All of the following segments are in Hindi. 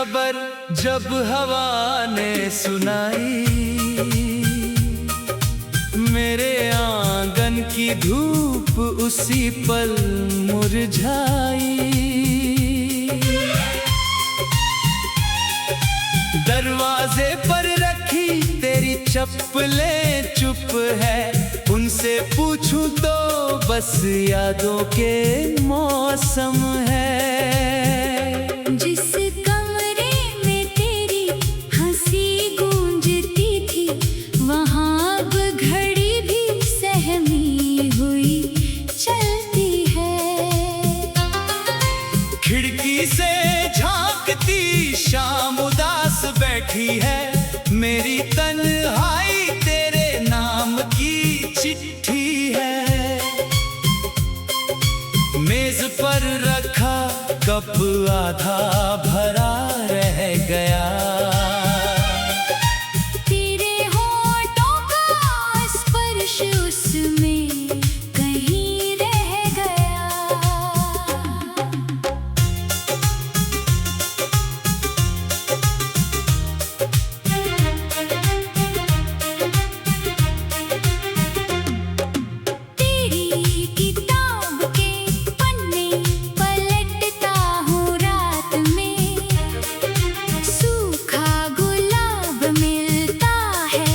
खबर जब हवा ने सुनाई, मेरे आंगन की धूप उसी पल मुरझाई। दरवाजे पर रखी तेरी चप्पलें चुप है, उनसे पूछूं तो बस यादों के मौसम है। जिस कमरे में तेरी हंसी गूंजती थी, वहाँ अब घड़ी भी सहमी हुई चलती है। खिड़की से झांकती शाम उदास बैठी है, मेरी तन्हाई तेरे नाम की चिट्ठी है। मेज पर रखा कप आधा भरा रह गया, तेरे होठों का स्पर्श उसमें कहीं रह गया। तेरी किताब के पन्ने पलटता हूँ रात में, सूखा गुलाब मिलता है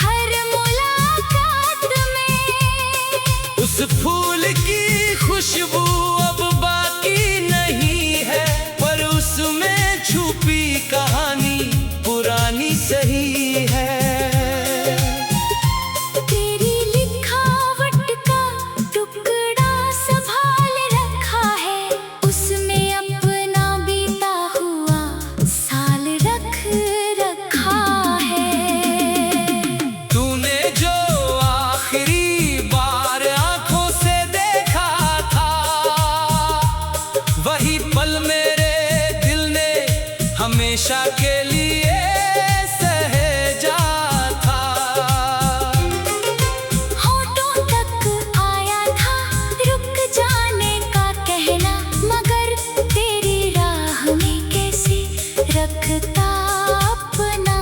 हर मुलाकात में। उस फूल की खुशबू अब बाकी नहीं है, पर उसमें छुपी कहानी पुरानी सही है। तेरी लिखावट का टुकड़ा संभाल रखा है, उसमें अपना बीता हुआ साल रख रखा है। तूने जो आखिरी बार आंखों से देखा था, वही पल मेरे दिल ने हमेशा के लिए सहेजा था। होठों तक आया था रुक जाने का कहना, मगर तेरी राह में कैसे रखता अपना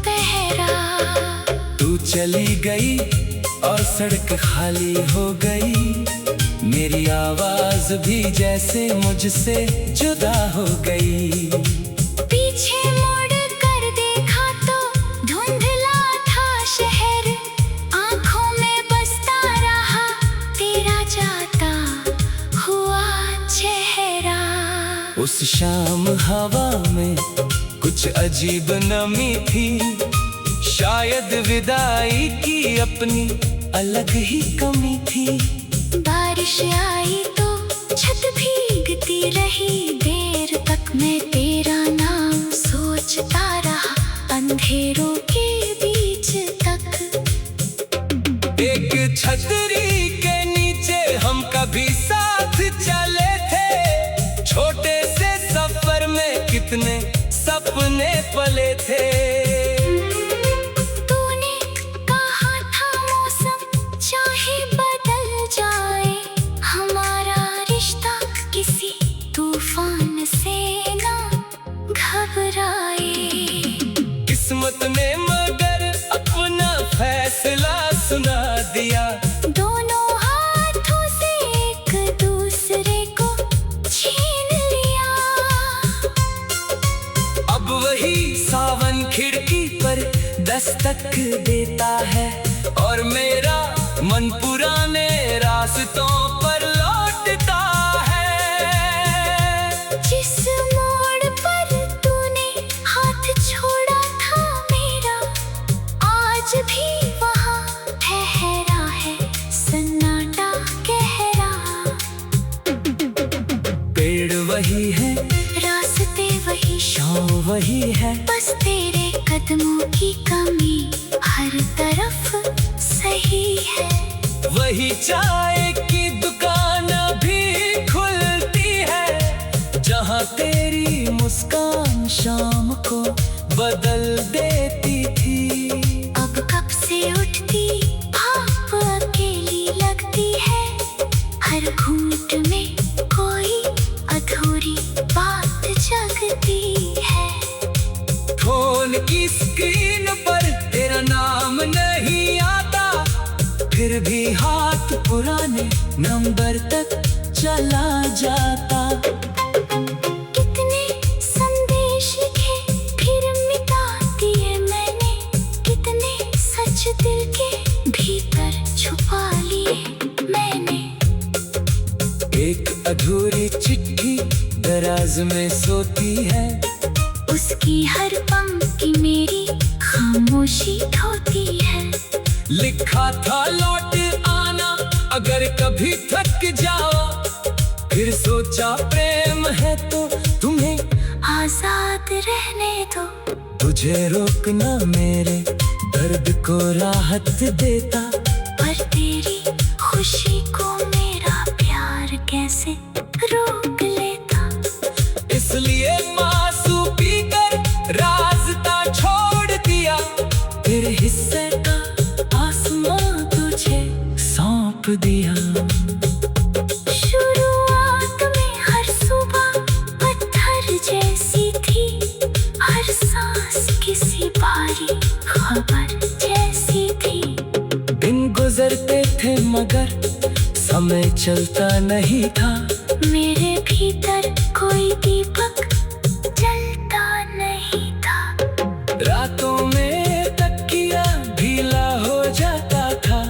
पहरा। तू चली गई और सड़क खाली हो गई, मेरी आवाज भी जैसे मुझसे जुदा हो गई। पीछे मुड़ कर देखा तो धुंधला था शहर, आंखों में बसता रहा तेरा जाता हुआ चेहरा। उस शाम हवा में कुछ अजीब नमी थी, शायद विदाई की अपनी अलग ही कमी थी। बारिश आई तो छत भीगती रही, देर तक मैं तेरा नाम सोचता रहा अंधेरों के बीच तक। एक छतरी के नीचे हम कभी साथ चले थे, छोटे से सफर में कितने सपने पले थे। तूने कहा था मौसम चाहे बदल जाए, हमारा रिश्ता किसी तूफान से ना घबराए। किस्मत ने मगर अपना फैसला सुना दिया, दोनों हाथों से एक दूसरे को छीन लिया। अब वही सावन खिड़की पर दस्तक देता है, और मेरा मन पुराने रास्तों पर लौटता है। जिस मोड़ पर तूने हाथ छोड़ा था मेरा, आज भी वहाँ ठहरा है सन्नाटा गहरा। पेड़ वही है, रास्ते वही, छाँव वही है, बस तेरे कदमों की कमी हर तरफ सही है। वही चाय की दुकान भी खुलती है, जहाँ तेरी मुस्कान शाम को बदल देती थी। अब कब से उठती भाप अकेली लगती है, हर घूंट में कोई अधूरी बात जगती है। पुराने नंबर तक चला जाता। कितने संदेश लिखे फिर मिटा दिए मैंने, कितने सच दिल के भीतर छुपा लिए मैंने। एक अधूरी चिट्ठी दराज में सोती है, उसकी हर पंक्ति मेरी खामोशी ढोती है। लिखा था लौट आना अगर कभी थक जाओ, फिर सोचा प्रेम है तो तुम्हें आजाद रहने दो। तुझे रोकना मेरे दर्द को राहत देता, पर तेरी खुशी को मेरा प्यार कैसे रोक लेता। इसलिए मासूम पीकर रास्ता छोड़ दिया, फिर हिस्से का आसमां तुझे सौंप दिया। शुरुआत में हर सुबह पत्थर जैसी थी, हर सांस किसी भारी खबर जैसी थी। दिन गुजरते थे मगर समय चलता नहीं था, मेरे भीतर कोई दीपक जलता नहीं था। रातों में तकिया ढीला हो जाता था,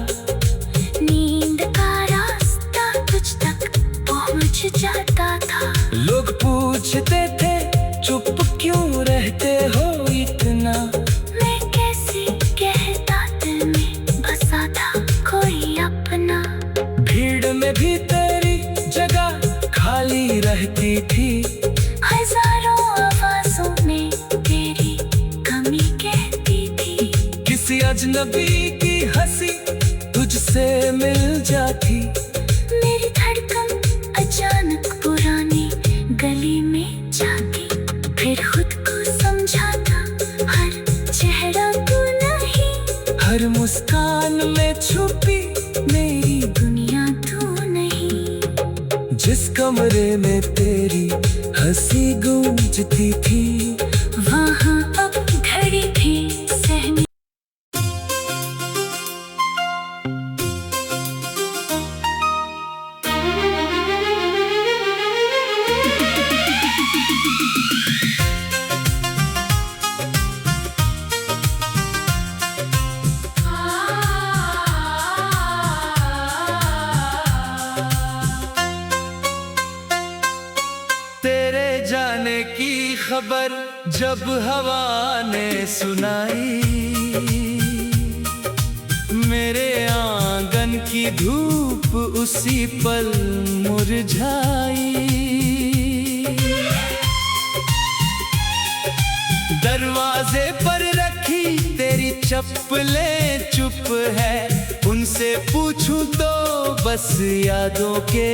नींद का रास्ता तुझ तक पहुंच जाता था। लोग पूछते थे चुप क्यों रहते हो इतना, मैं कैसे कहता दिल में बसा था कोई अपना। भीड़ में भी तेरी जगह खाली रहती थी, हजारों आवाजों में तेरी कमी कहती थी। किसी अजनबी की हंसी तुझसे मिल जाती, मेरी धड़कन अचानक पुरानी गली में जाती। फिर खुद को समझाता हर चेहरा तू नहीं, हर मुस्कान में छुपी मेरी दुनिया तू नहीं। जिस कमरे में तेरी हंसी गूंजती थी, वहाँ अब घड़ी भी सहमी। तेरे जाने की खबर जब हवा ने सुनाई, मेरे आंगन की धूप उसी पल मुरझाई। दरवाजे पर रखी तेरी चप्पलें चुप है, उनसे पूछूं तो बस यादों के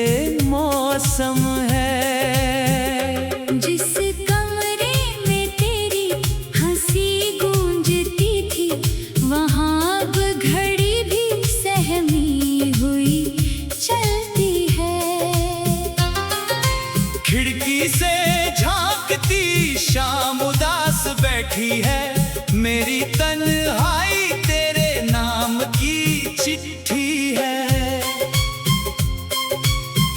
मौसम है। जिस कमरे में तेरी हंसी गूंजती थी, वहाँ अब घड़ी भी सहमी हुई चलती है। खिड़की से झांकती शाम उदास बैठी है, मेरी तन्हाई तेरे नाम की चिट्ठी है।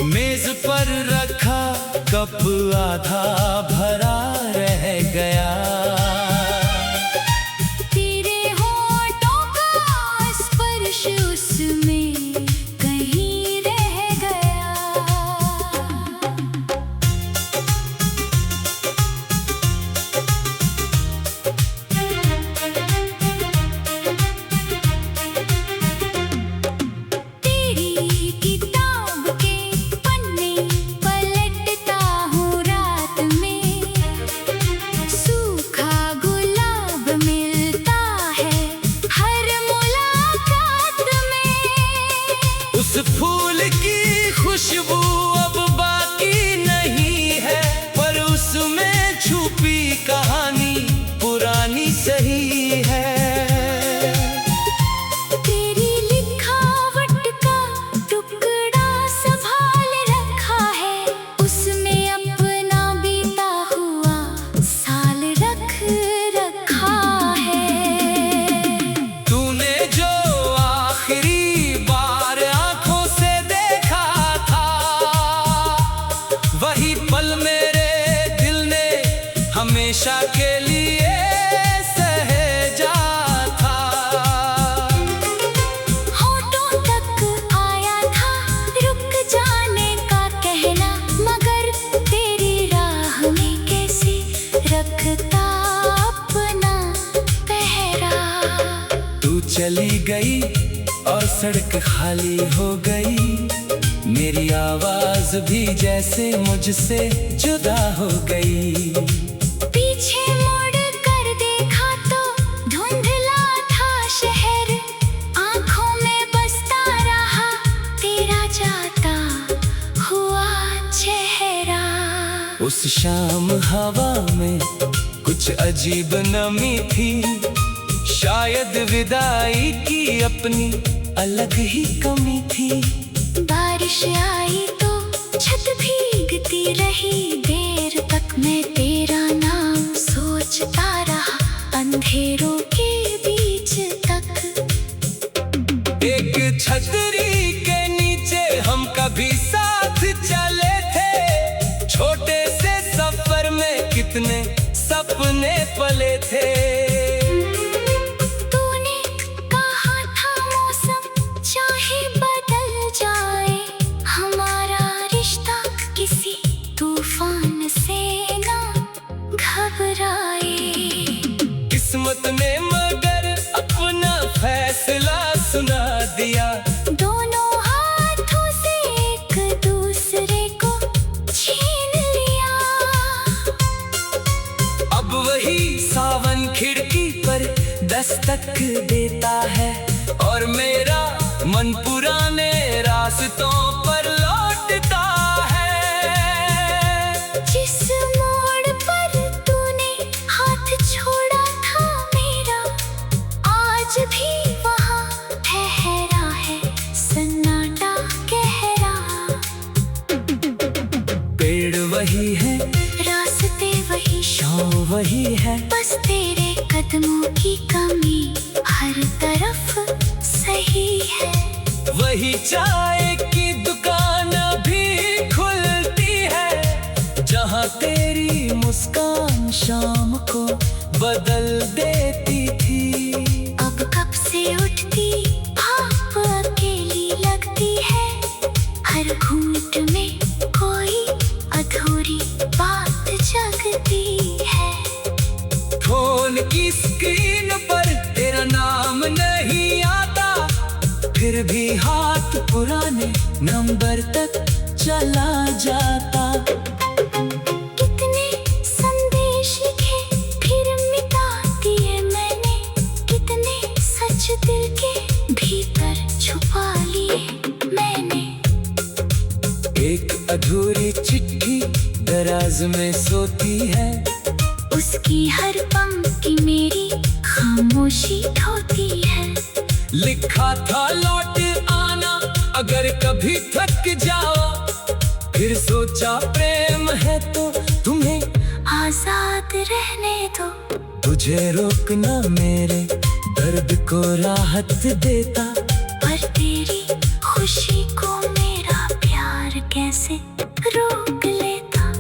मेज पर रखा कप आधा भरा रह गया, तेरे होठों का स्पर्श उसमें कहीं रह गया। तेरी किताब के पन्ने पलटता हूँ रात में, तू चली गई और सड़क खाली हो गई, मेरी आवाज भी जैसे मुझसे जुदा हो गई। पीछे मुड़ कर देखा तो धुंधला था शहर, आंखों में बसता रहा तेरा जाता हुआ चेहरा। उस शाम हवा में कुछ अजीब नमी थी, शायद विदाई की अपनी अलग ही कमी थी। बारिश आई तो छत भीगती रही, देर तक मैं तेरा नाम सोचता रहा अंधेरों के बीच तक। एक छतरी के नीचे हम कभी साथ चले थे, छोटे से सफर में कितने सपने पले थे। तूने कहा था मौसम चाहे बदल जाए, हमारा रिश्ता किसी तूफान से ना घबराए। किस्मत ने मगर अपना फैसला सुना दिया, दोनों हाथों से एक दूसरे को छीन लिया। अब वही सावन खिड़की पर दस्तक देता है, और मेरा मन पुराने रास्तों पर लौटता है। जिस मोड़ पर तूने हाथ छोड़ा था मेरा, आज भी वहाँ ठहरा है सन्नाटा गहरा। पेड़ वही है, रास्ते वही, शाम वही है, बस तेरे कदमों की कमी हर तरफ सही है। वही चाय की दुकान भी खुलती है, जहाँ तेरी मुस्कान शाम को बदल देती थी। अब कब से उठती भाप अकेली लगती है, हर घूंट में कोई अधूरी बात जगती है। फोन की स्क्रीन पर तेरा नाम नहीं आता, फिर भी हाथ पुराने नंबर तक चला जाता। कितने संदेश लिखे फिर मिटा दिए मैंने, कितने सच दिल के भीतर छुपा लिए मैंने। एक अधूरी चिट्ठी दराज में सोती है, उसकी हर पंक्ति मेरी खामोशी ढोती है। लिखा था लौट आना अगर कभी थक जाओ, फिर सोचा प्रेम है तो तुम्हें आजाद रहने दो। तुझे रोकना मेरे दर्द को राहत देता, पर तेरी खुशी को मेरा प्यार कैसे रोक लेता।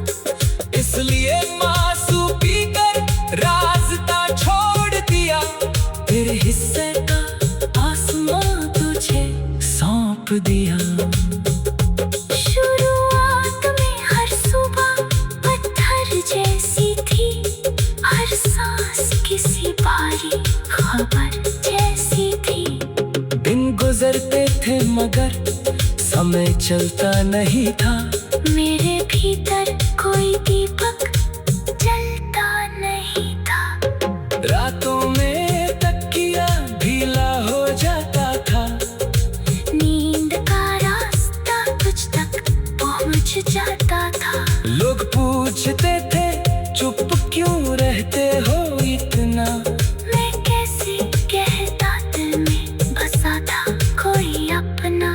इसलिए मासूम पीकर रास्ता छोड़ दिया, फिर हिस्से का आसमां तुझे सौंप दिया। शुरुआत में हर सुबह पत्थर जैसी थी, हर सांस किसी भारी खबर जैसी थी। दिन गुजरते थे मगर समय चलता नहीं था, मेरे भीतर कोई दीपक जलता नहीं था। रातों में तकिया ढीला हो जाता था, नींद का रास्ता तुझ तक पहुंच जाता था। लोग पूछते थे चुप क्यों रहते हो इतना, मैं कैसे कहता दिल में बसा था कोई अपना।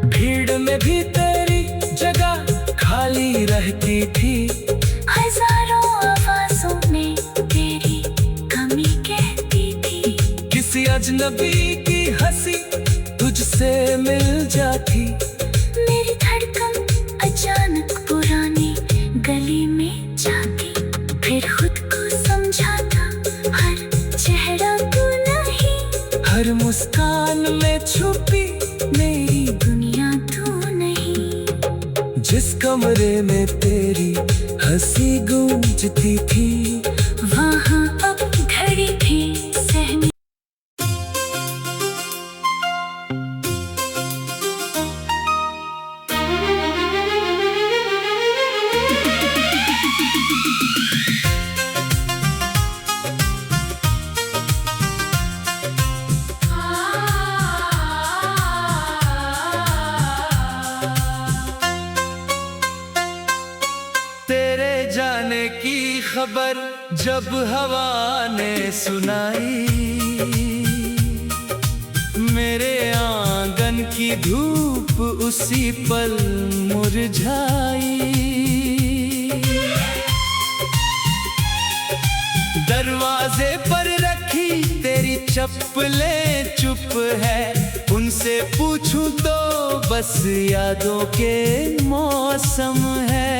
भीड़ में भी तेरी जगह खाली रहती थी, हजारों आवाजों में तेरी कमी कहती थी। किसी अजनबी की हंसी तुझसे मिल जाती, मेरी धड़कन अचानक पुरानी गली में जाती। फिर खुद को समझाता हर चेहरा तू नहीं, हर मुस्कान में छुपी मेरी दुनिया तू नहीं। जिस कमरे में तेरी हंसी गूंजती थी, वहाँ अब घड़ी भी सहमी। खबर जब हवा ने सुनाई, मेरे आंगन की धूप उसी पल मुरझाई। दरवाजे पर रखी तेरी चप्पलें चुप है, उनसे पूछूं तो बस यादों के मौसम है।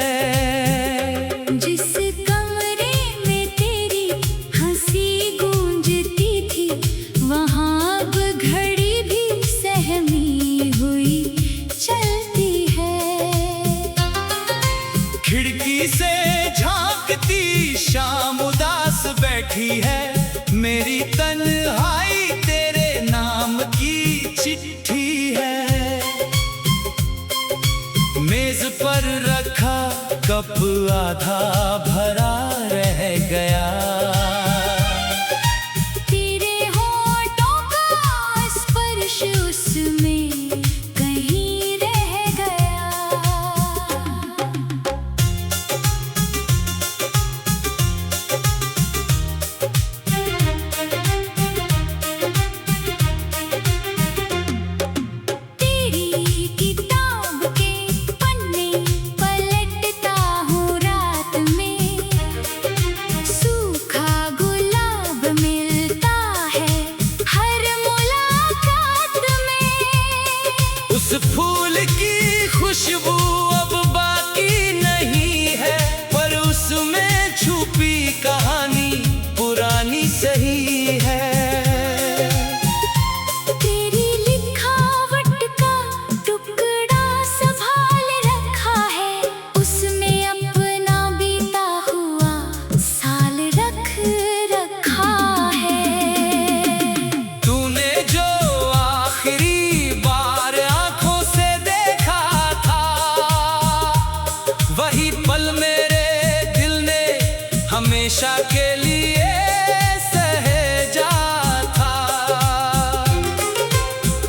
जिस कमरे में तेरी हंसी गूंजती थी, वहाँ अब घड़ी भी सहमी हुई चलती है। खिड़की से झांकती शाम उदास बैठी है, मेरी तन्हाई तेरे नाम की चिट्ठी है। मेज पर रखा कप आधा भरा रह गया, तेरे होठों का स्पर्श उसमें कहीं रह गया। तेरी किताब के पन्ने पलटता हूँ रात में, सूखा गुलाब मिलता है हर मुलाकात में। उस फूल की खुशबू अब बाकी नहीं है, पर उसमें छुपी कहानी पुरानी सही है। तेरी लिखावट का टुकड़ा संभाल रखा है, उसमें अपना बीता हुआ साल रख रखा है। तूने जो आखिरी बार आंखों से देखा था, वही पल मेरे दिल ने हमेशा के लिए सहेजा था।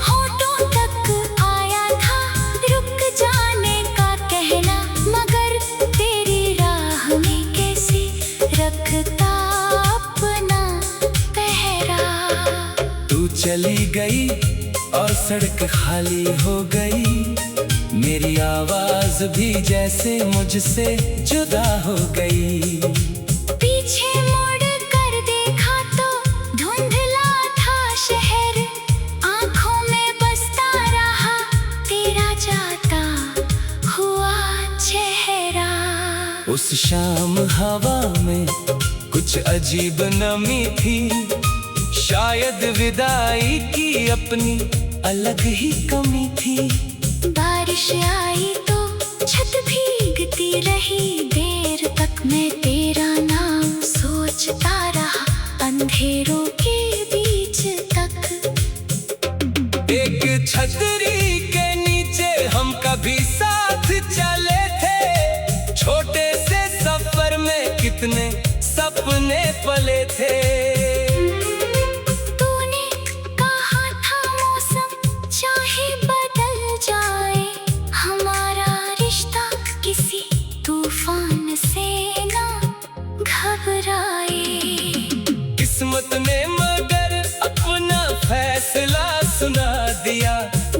होठों तक आया था रुक जाने का कहना, मगर तेरी राह में कैसे रखता अपना पहरा। तू चली गई और सड़क खाली हो गई, मेरी आवाज भी जैसे मुझसे जुदा हो गई। पीछे मुड़ कर देखा तो धुंधला था शहर, आंखों में बसता रहा तेरा जाता हुआ चेहरा। उस शाम हवा में कुछ अजीब नमी थी, शायद विदाई की अपनी अलग ही कमी थी। बारिश आई तो छत भीगती रही, देर तक मैं तेरा नाम सोचता रहा अंधेरों के बीच तक। एक छतरी के नीचे हम कभी साथ चले थे, छोटे से सफर में कितने सपने पले थे। तूने कहा था मौसम चाहे बदल जाए, हमारा रिश्ता किसी तूफान से ना घबराए। किस्मत ने मगर अपना फैसला सुना दिया,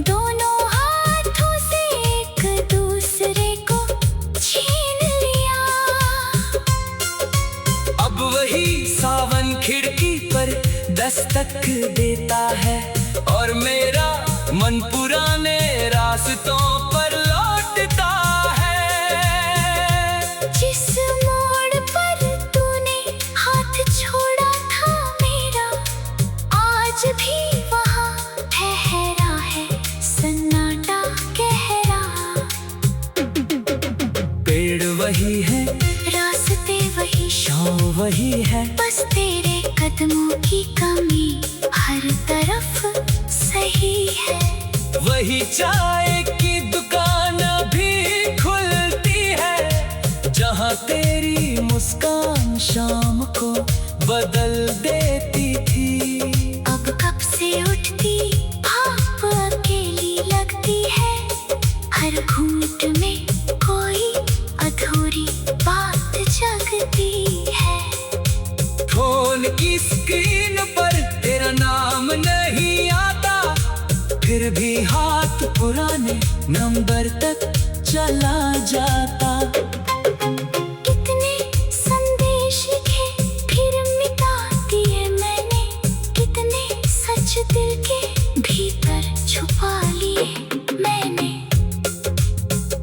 दोनों हाथों से एक दूसरे को छीन लिया। अब वही सावन खिड़की पर दस्तक देता है, और मेरा मन पुराने रास्तों पर लौटता है। जिस मोड़ पर तूने हाथ छोड़ा था मेरा, आज भी वहाँ ठहरा है सन्नाटा गहरा। पेड़ वही है, रास्ते वही, शाम वही है, बस तेरे कदमों की कमी हर तरफ सही है। वही चाय की दुकान भी खुलती है, जहाँ तेरी मुस्कान शाम को बदल देती थी। अब कब से उठती भाप अकेली लगती है, हर घूंट में कोई अधूरी बात जगती है। फिर भी हाथ पुराने नंबर तक चला जाता। कितने संदेश लिखे फिर मिटा दिए मैंने, कितने सच दिल के भीतर छुपा लिए मैंने।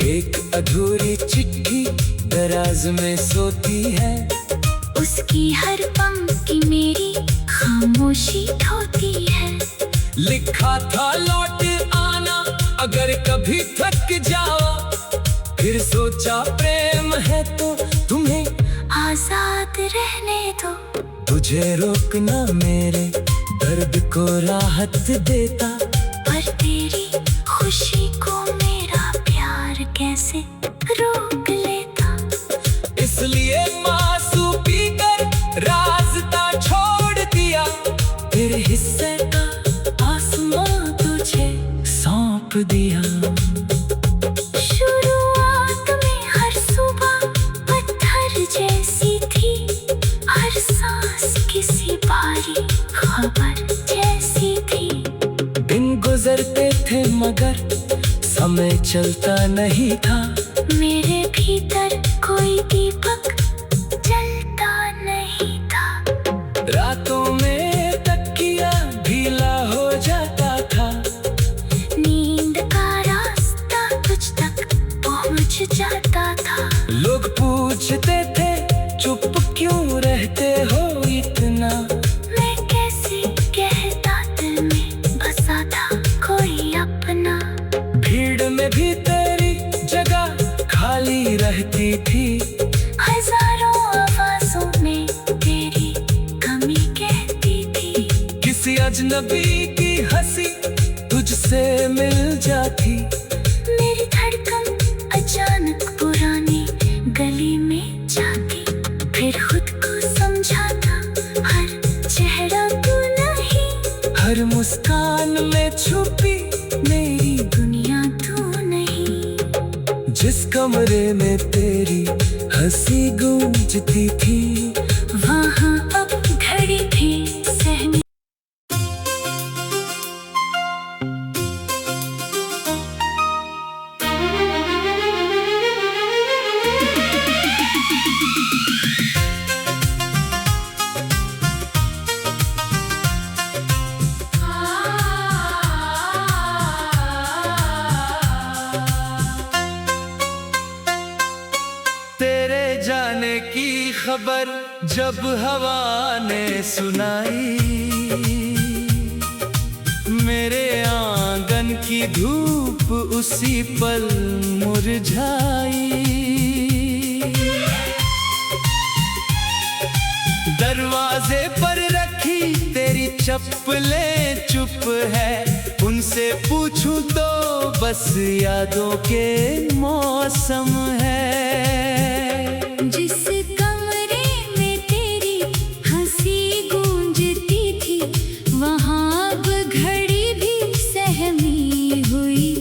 एक अधूरी चिट्ठी दराज में सोती है, उसकी हर पंक्ति मेरी खामोशी ढोती है। लिखा था लौट आना अगर कभी थक जाओ, फिर सोचा प्रेम है तो तुम्हें आजाद रहने दो। तुझे रोकना मेरे दर्द को राहत देता, पर तेरी खुशी को मेरा प्यार कैसे रोक लेता। इसलिए मासूम पीकर रास्ता छोड़ दिया, तेरे हिस्से का आसमां तुझे सौंप दिया। शुरुआत में हर सुबह पत्थर जैसी थी, हर सांस किसी भारी खबर जैसी थी। दिन गुजरते थे मगर समय चलता नहीं था, मेरे भीतर कोई दीपक जलता नहीं था। रातों में तकिया ढीला हो जाता था, नींद का रास्ता तुझ तक पहुंच जाता था। लोग पूछते थे चुप क्यों रहते हो इतना, मैं कैसे कहता दिल में बसा था कोई अपना। भीड़ में भी तेरी जगह खाली रहती थी, हजारों आवाजों में तेरी कमी कहती थी। किसी अजनबी की हंसी तुझसे मिल जाती, मेरी धड़कन अचानक पुरानी गली में जाती। फिर खुद को समझाता हर चेहरा तू नहीं, हर मुस्कान में छुपी मेरी दुनिया तू नहीं। जिस कमरे में तेरी हंसी गूंजती थी, वहाँ अब घड़ी थी सहमी। तेरे जाने की खबर जब हवा ने सुनाई, मेरे आंगन की धूप उसी पल मुरझाई। दरवाजे पर रखी तेरी चप्पलें चुप है, उनसे पूछूं तो बस यादों के मौसम है। जिस कमरे में तेरी हंसी गूंजती थी, वहाँ अब घड़ी भी सहमी हुई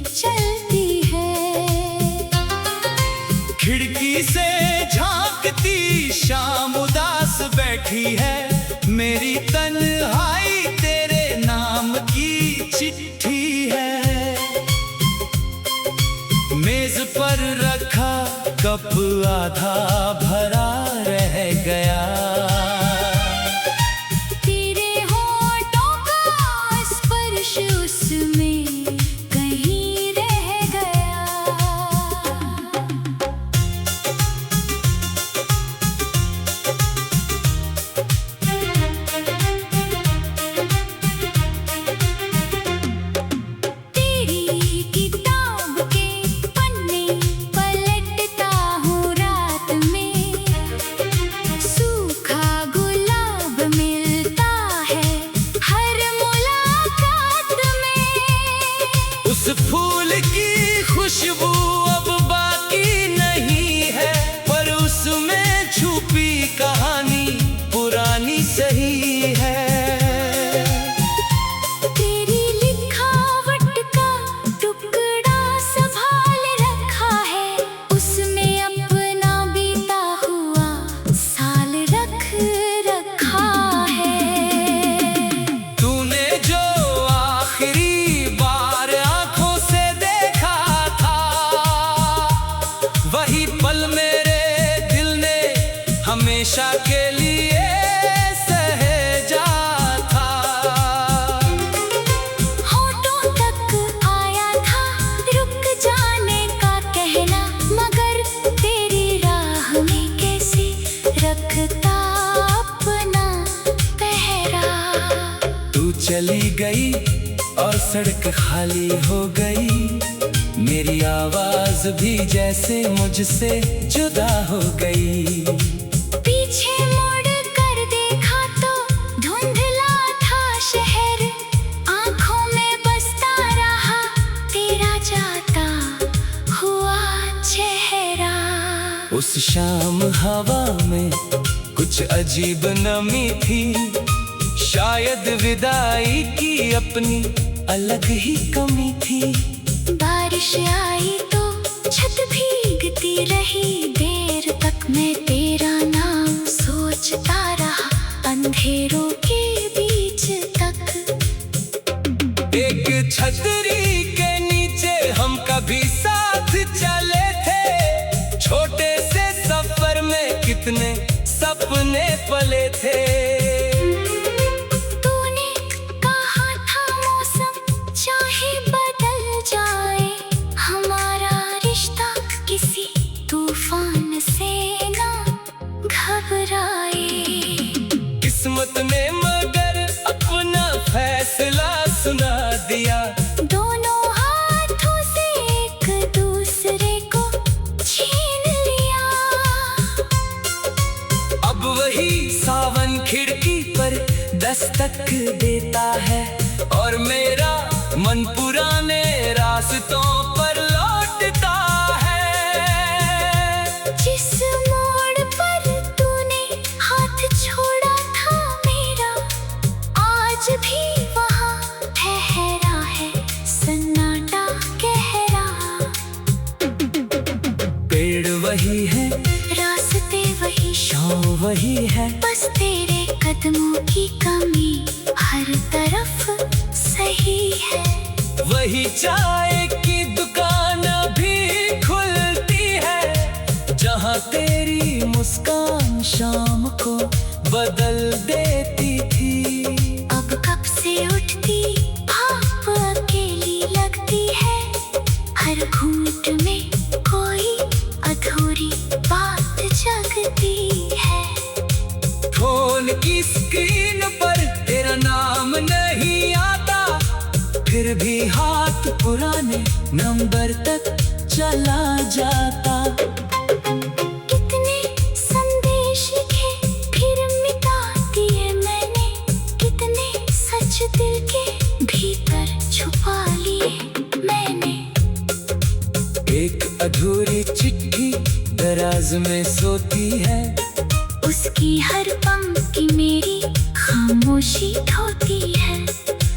चलती है। खिड़की से झांकती शाम उदास बैठी है, मेरी तन्हाई तेरे नाम की चिट्ठी है। मेज पर रखा कप आधा भरा रह गया, तेरे होठों का स्पर्श उसमें कहीं रह गया। तेरी किताब के पन्ने पलटता हूँ रात में, चली गई और सड़क खाली हो गई। मेरी आवाज भी जैसे मुझसे जुदा हो गई। पीछे मुड़ कर देखा तो धुंधला था शहर, आंखों में बसता रहा तेरा जाता हुआ चेहरा। उस शाम हवा में कुछ अजीब नमी थी, शायद विदाई की अपनी अलग ही कमी थी। बारिश आई तो छत भीगती रही, देर तक मैं तेरा नाम सोचता रहा अंधेरों के बीच तक। एक छतरी के नीचे हम कभी साथ चले थे, छोटे से सफर में कितने सपने पले थे। तूने कहा था मौसम चाहे बदल जाए, हमारा रिश्ता किसी तूफान से ना घबराए। किस्मत ने मगर अपना फैसला सुना दिया, दोनों हाथों से एक दूसरे को छीन लिया। अब वही सावन खिड़की पर दस्तक देता है और मेरा मन पुराने रास्तों पर लौटता है। जिस मोड़ पर तूने हाथ छोड़ा था मेरा, आज भी वहाँ ठहरा है सन्नाटा गहरा। पेड़ वही है, रास्ते वही, छाँव वही है, बस तेरे कदमों की कमी हर तरफ सही है। वही चाय की दुकान भी खुलती है, जहाँ तेरी मुस्कान शाम को बदल देती थी। अब कब से उठती भाप अकेली लगती है, हर घूंट में कोई अधूरी बात जगती है। फोन की स्क्रीन पर तेरा नाम नहीं आता, फिर भी हाथ पुराने नंबर तक चला जाता। कितने संदेश लिखे फिर मिटा दिए मैंने, कितने सच दिल के भीतर छुपा लिए मैंने। एक अधूरी चिट्ठी दराज में सोती है, उसकी हर पंक्ति मेरी खामोशी ढोती है।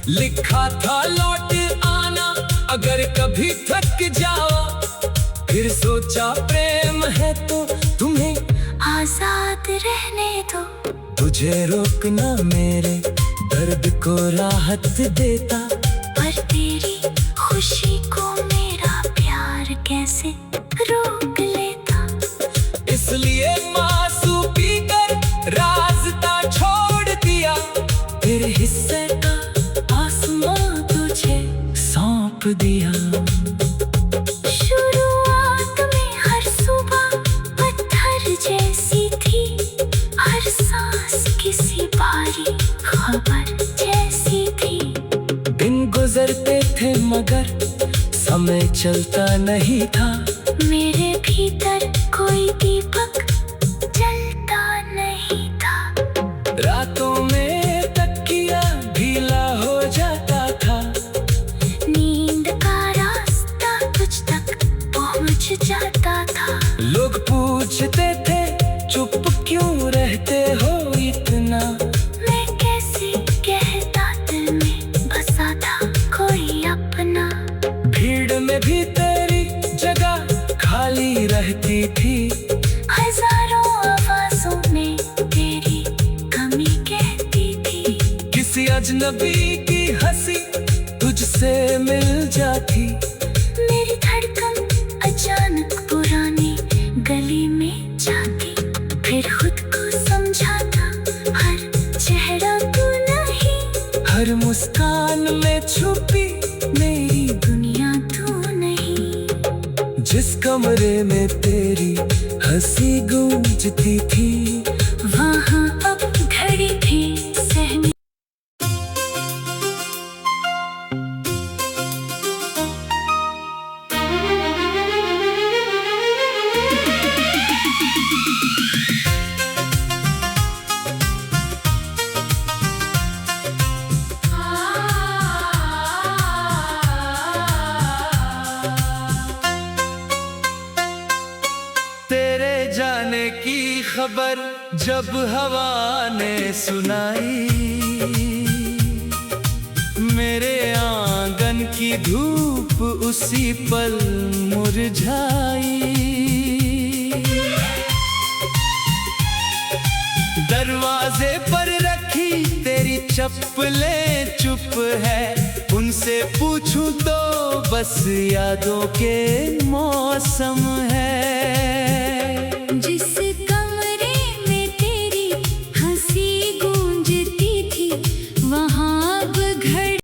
लिखा था लौट आना अगर कभी थक जाओ, फिर सोचा प्रेम है तो तुम्हें आजाद रहने दो। तुझे रोकना मेरे दर्द को राहत देता, पर तेरी खुशी को मेरा प्यार कैसे रोक लेता। इसलिए मासूम पीकर रास्ता छोड़ दिया, फिर हिस्से का आसमां तुझे सौंप दिया। शुरुआत में हर सुबह पत्थर जैसी थी, हर सांस किसी भारी खबर जैसी थी। दिन गुजरते थे मगर समय चलता नहीं था, मेरे भीतर कोई दीपक जलता नहीं था। रातों में तकिया ढीला हो जाता था, नींद का रास्ता तुझ तक पहुंच जाता था। लोग पूछते थे चुप क्यों रहते हो इतना, मैं कैसे कहता दिल में बसा था कोई अपना। भीड़ में भी तेरी जगह खाली रहती थी, हजारों आवाजों में तेरी कमी कहती थी। किसी अजनबी की हंसी तुझसे मिल जाती, मेरी धड़कन अचानक पुरानी गली में जाती। फिर खुद को समझाता हर चेहरा तू नहीं, हर मुस्कान में छुपी मेरी दुनिया तू नहीं। जिस कमरे में तेरी हंसी गूंजती थी, वहाँ अब घड़ी भी सहमी। खबर जब हवा ने सुनाई, मेरे आंगन की धूप उसी पल मुरझाई। दरवाजे पर रखी तेरी चप्पलें चुप है, उनसे पूछूं तो बस यादों के मौसम है।